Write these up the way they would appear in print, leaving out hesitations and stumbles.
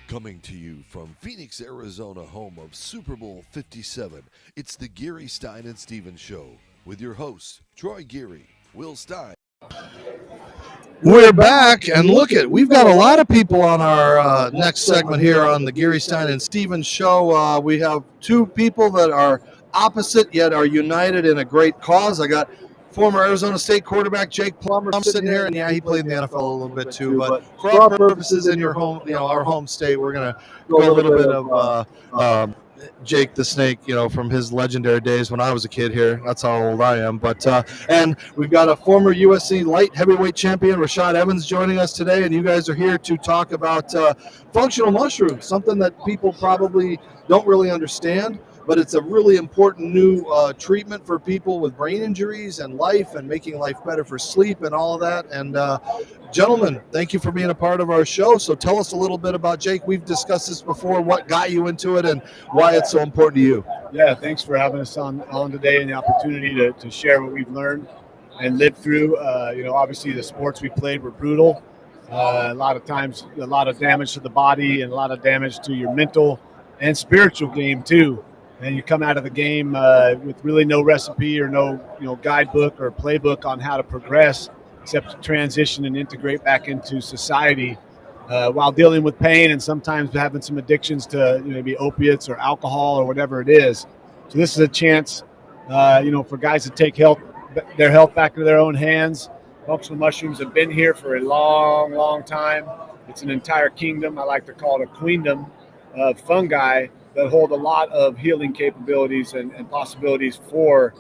Coming to you from Phoenix, Arizona, home of Super Bowl 57, it's the Geary, Stein and Stevens Show with your hosts, Troy Geary, Will Stein. We're back, and look at, we've got a lot of people on our next segment here on the Geary, Stein and Stevens Show. We have two people that are opposite yet are united in a great cause. I got former Arizona State quarterback Jake Plummer sitting here, and yeah, he played in the NFL a little bit too. But for our purposes in your home, our home state, we're gonna go a little bit of Jake the Snake, from his legendary days when I was a kid here. That's how old I am. But and we've got a former UFC light heavyweight champion, Rashad Evans, joining us today, and you guys are here to talk about functional mushrooms, something that people probably don't really understand. But it's a really important new treatment for people with brain injuries and life and making life better for sleep and all of that. And gentlemen, thank you for being a part of our show. So tell us a little bit about Jake. We've discussed this before, what got you into it and why it's so important to you. Yeah, thanks for having us on today and the opportunity to share what we've learned and lived through. Obviously the sports we played were brutal. A lot of times, a lot of damage to the body and a lot of damage to your mental and spiritual game too. And you come out of the game with really no recipe or no guidebook or playbook on how to progress, except to transition and integrate back into society while dealing with pain and sometimes having some addictions to maybe opiates or alcohol or whatever it is. So this is a chance, for guys to take their health back into their own hands. Functional mushrooms have been here for a long, long time. It's an entire kingdom. I like to call it a queendom of fungi that hold a lot of healing capabilities and possibilities for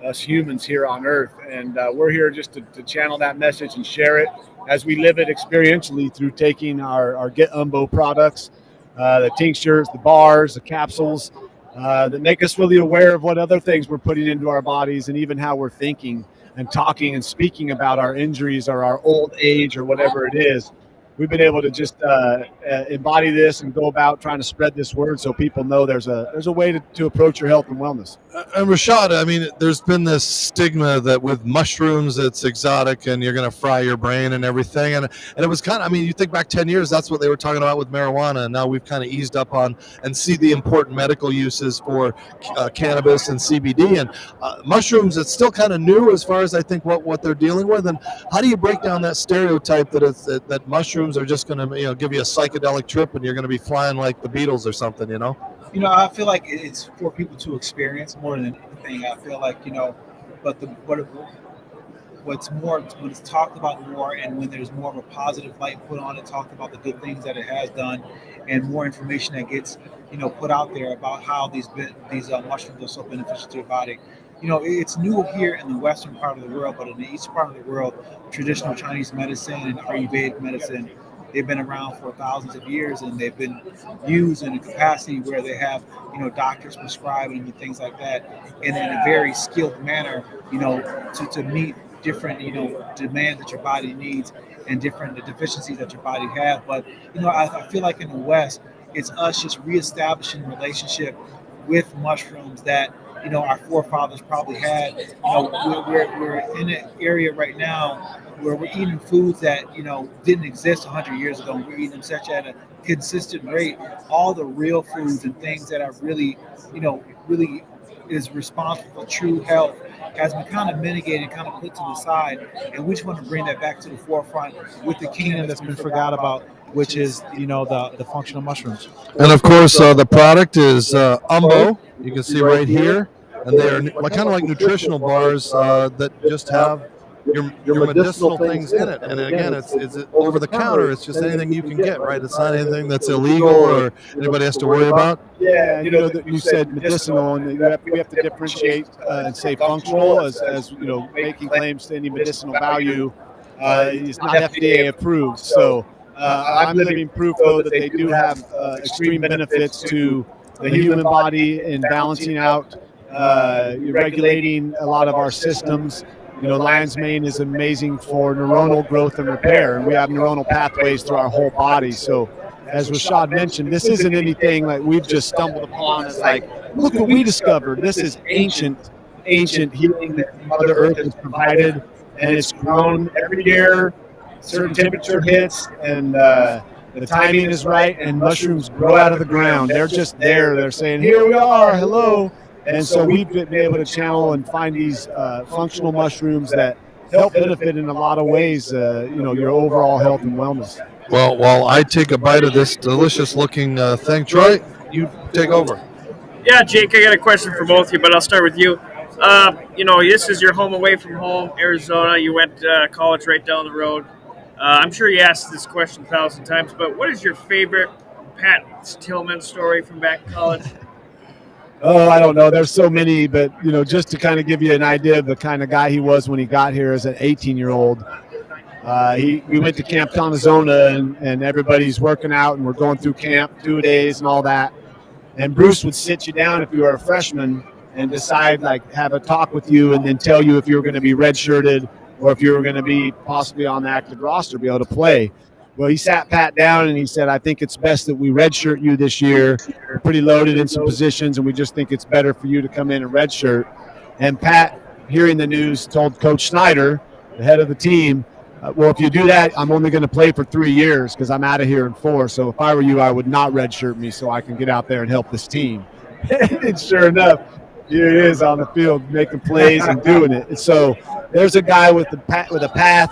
us humans here on Earth. And we're here just to channel that message and share it as we live it experientially through taking our Get Umbo products, the tinctures, the bars, the capsules, that make us really aware of what other things we're putting into our bodies and even how we're thinking and talking and speaking about our injuries or our old age or whatever it is. We've been able to just embody this and go about trying to spread this word so people know there's a way to approach your health and wellness. And Rashad, there's been this stigma that with mushrooms it's exotic and you're going to fry your brain and everything. And it was kind of, you think back 10 years, that's what they were talking about with marijuana. And now we've kind of eased up on and see the important medical uses for cannabis and CBD. And mushrooms, it's still kind of new as far as I think what they're dealing with. And how do you break down that stereotype that mushrooms are just going to give you a psychedelic trip and you're going to be flying like the Beatles or something, I feel like it's for people to experience more than anything. I feel like, but when it's talked about more and when there's more of a positive light put on it, talked about the good things that it has done and more information that gets, put out there about how these mushrooms are so beneficial to your body. It's new here in the western part of the world, but in the eastern part of the world, traditional Chinese medicine and Ayurvedic medicine, they've been around for thousands of years, and they've been used in a capacity where they have, doctors prescribing and things like that, and in a very skilled manner, to meet different, demands that your body needs and different the deficiencies that your body have. But, I feel like in the West, it's us just reestablishing a relationship with mushrooms that, our forefathers probably had. We're in an area right now where we're eating foods that, didn't exist 100 years ago. We're eating them such at a consistent rate. All the real foods and things that are really, really is responsible for true health has been kind of mitigated, kind of put to the side. And we just want to bring that back to the forefront with the kingdom that's been forgot about, which is, the functional mushrooms. And of course, the product is Umbo. You can see right here. And they are kind of like nutritional bars that just have your medicinal things in it. And again, it's over the counter. It's just anything you can get, right? It's not anything that's illegal or anybody has to worry about. Yeah, you said medicinal, and we have to differentiate and say functional as making claims to any medicinal value is not FDA approved. So I'm living proof, though, that they do have extreme benefits to the human body in balancing out, regulating a lot of our systems. Lion's mane is amazing for neuronal growth and repair, and we have neuronal pathways through our whole body. So, as Rashad mentioned, this isn't anything like we've just stumbled upon. It's like, look what we discovered. This is ancient healing that Mother Earth has provided, and it's grown every year. Certain temperature hits, and the timing is right, and mushrooms grow out of the ground. They're just there. They're saying, here we are, hello. And so we've been able to channel and find these functional mushrooms that help benefit in a lot of ways, your overall health and wellness. Well, while I take a bite of this delicious-looking thing, Troy, you take over. Yeah, Jake, I got a question for both of you, but I'll start with you. This is your home away from home, Arizona. You went to college right down the road. I'm sure you asked this question 1,000 times, but what is your favorite Pat Tillman story from back in college? Oh, I don't know. There's so many, but, just to kind of give you an idea of the kind of guy he was when he got here as an 18-year-old. We went to Camp Arizona, and everybody's working out, and we're going through camp 2 days and all that. And Bruce would sit you down if you were a freshman and decide, have a talk with you and then tell you if you were going to be redshirted or if you were going to be possibly on the active roster, be able to play. Well, he sat Pat down and he said, I think it's best that we redshirt you this year. We're pretty loaded in some positions, and we just think it's better for you to come in and redshirt. And Pat, hearing the news, told Coach Snyder, the head of the team, well, if you do that, I'm only going to play for 3 years because I'm out of here in 4. So if I were you, I would not redshirt me so I can get out there and help this team. And sure enough, here he is on the field making plays and doing it. And so there's a guy with a path,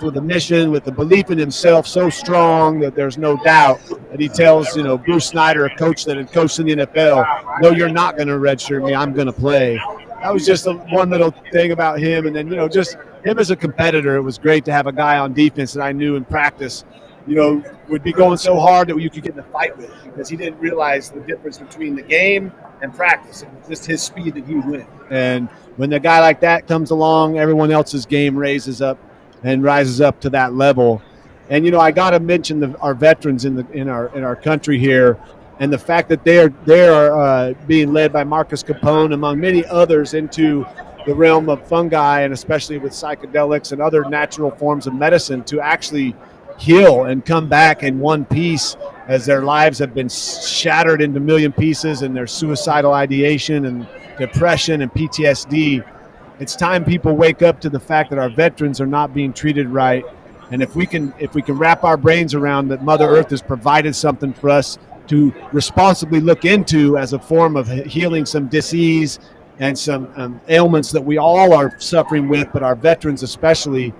with a mission, with the belief in himself so strong that there's no doubt that he tells, Bruce Snyder, a coach that had coached in the NFL, no, you're not going to redshirt me. I'm going to play. That was just one little thing about him. And then, just him as a competitor, it was great to have a guy on defense that I knew in practice, would be going so hard that you could get in a fight with because he didn't realize the difference between the game and practice. It was just his speed that he would win. And when a guy like that comes along, everyone else's game rises up to that level. And, I got to mention our veterans in our country here, and the fact that they are being led by Marcus Capone, among many others, into the realm of fungi, and especially with psychedelics and other natural forms of medicine to actually heal and come back in one piece as their lives have been shattered into a million pieces and their suicidal ideation and depression and PTSD. It's time people wake up to the fact that our veterans are not being treated right. And if we can wrap our brains around that Mother Earth has provided something for us to responsibly look into as a form of healing some disease and some ailments that we all are suffering with, but our veterans especially,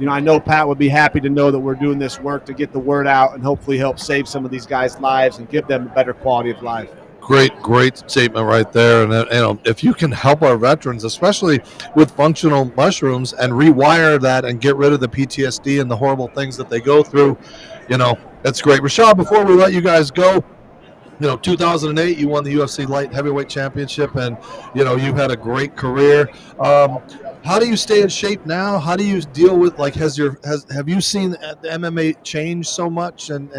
I know Pat would be happy to know that we're doing this work to get the word out and hopefully help save some of these guys' lives and give them a better quality of life. Great statement right there. And if you can help our veterans, especially with functional mushrooms, and rewire that and get rid of the PTSD and the horrible things that they go through, that's great. Rashad, before we let you guys go, 2008, you won the UFC light heavyweight championship, and you've had a great career. How do you stay in shape now? How do you deal with have you seen the MMA change so much, and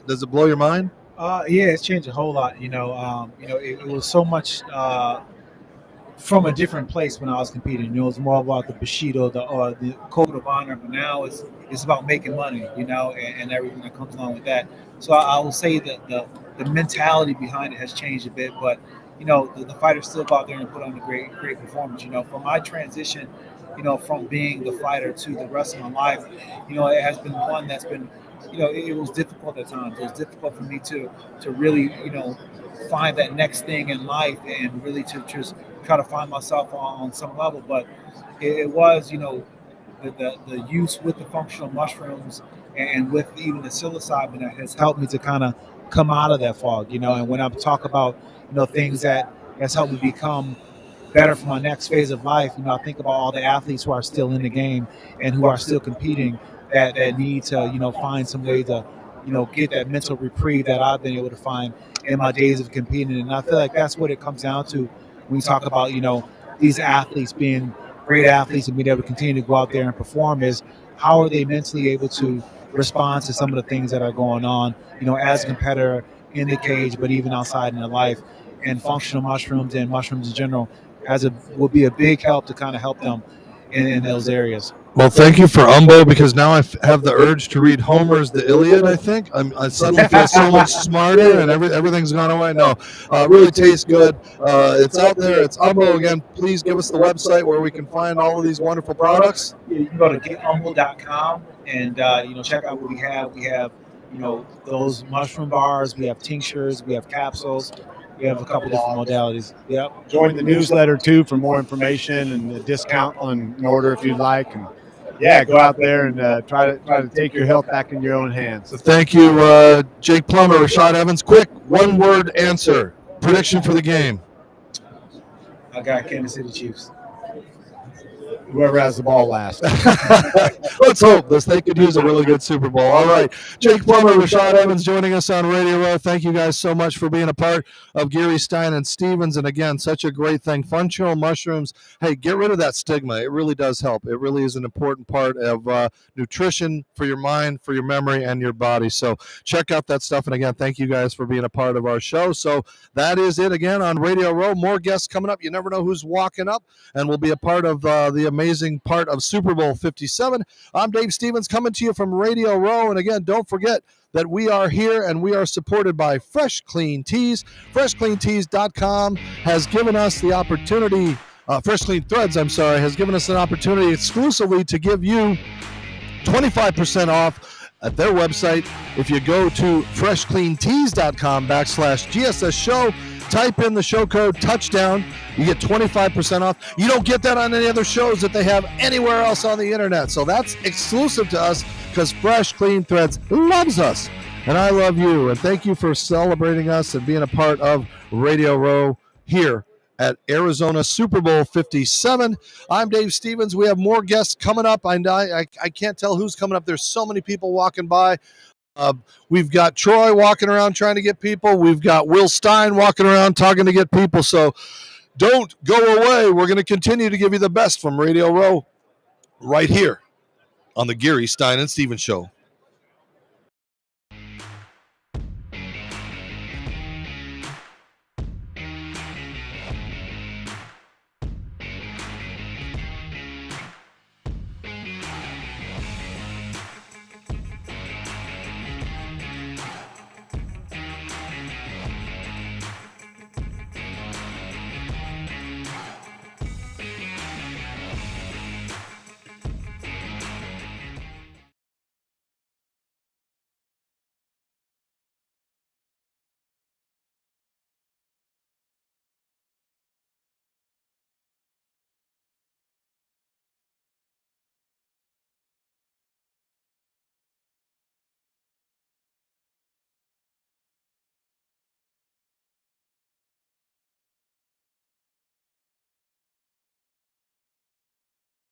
does it blow your mind? Yeah, it's changed a whole lot. It was so much from a different place when I was competing. It was more about the Bushido, the code of honor, but now it's about making money, and everything that comes along with that. So I will say that the mentality behind it has changed a bit, but the fighters still go out there and put on a great performance. For my transition, from being the fighter to the rest of my life, it has been one that's been, it was difficult at times. It was difficult for me to really, find that next thing in life and really to just try to find myself on some level. But it was, the use with the functional mushrooms and with even the psilocybin that has helped me to kind of come out of that fog, and when I talk about, things that has helped me become better for my next phase of life, I think about all the athletes who are still in the game and who are still competing that need to, find some way to, get that mental reprieve that I've been able to find in my days of competing. And I feel like that's what it comes down to when we talk about, these athletes being great athletes and being able to continue to go out there and perform, is how are they mentally able to respond to some of the things that are going on, as a competitor in the cage, but even outside in their life. And functional mushrooms and mushrooms in general will be a big help to kind of help them in those areas. Well, thank you for Umbo, because now I have the urge to read Homer's The Iliad, I think. I suddenly feel so much smarter, and everything's gone away. No, it really tastes good. It's out there. It's Umbo. Again, please give us the website where we can find all of these wonderful products. You can go to getumbo.com and, check out what we have. We have, those mushroom bars. We have tinctures. We have capsules. We have a couple different modalities. Yep. Join the newsletter too for more information and a discount on an order if you'd like. And go out there and try to take your health back in your own hands. So thank you, Jake Plummer, Rashad Evans. Quick, one-word answer. Prediction for the game. I got Kansas City Chiefs. Whoever has the ball last. Let's hope they could use a really good Super Bowl. All right. Jake Plummer, Rashad Evans joining us on Radio Row. Thank you guys so much for being a part of Geary, Stein and Stevens. And again, such a great thing. Functional mushrooms. Hey, get rid of that stigma. It really does help. It really is an important part of nutrition for your mind, for your memory, and your body. So check out that stuff. And again, thank you guys for being a part of our show. So that is it again on Radio Row. More guests coming up. You never know who's walking up, and we'll be a part of the amazing part of Super Bowl 57. I'm Dave Stevens coming to you from Radio Row. And again, don't forget that we are here and we are supported by Fresh Clean Tees. freshcleanthrds.com has given us the opportunity, Fresh Clean Threads, has given us an opportunity exclusively to give you 25% off at their website. If you go to freshcleantees.com/GSS show, type in the show code touchdown, you get 25% off. You don't get that on any other shows that they have anywhere else on the internet. So that's exclusive to us because Fresh Clean Threads loves us. And I love you. And thank you for celebrating us and being a part of Radio Row here at Arizona Super Bowl 57. I'm Dave Stevens. We have more guests coming up. I can't tell who's coming up. There's so many people walking by. We've got Troy walking around trying to get people. We've got Will Stein walking around talking to get people. So don't go away. We're going to continue to give you the best from Radio Row right here on the Geary, Stein and Stevens Show.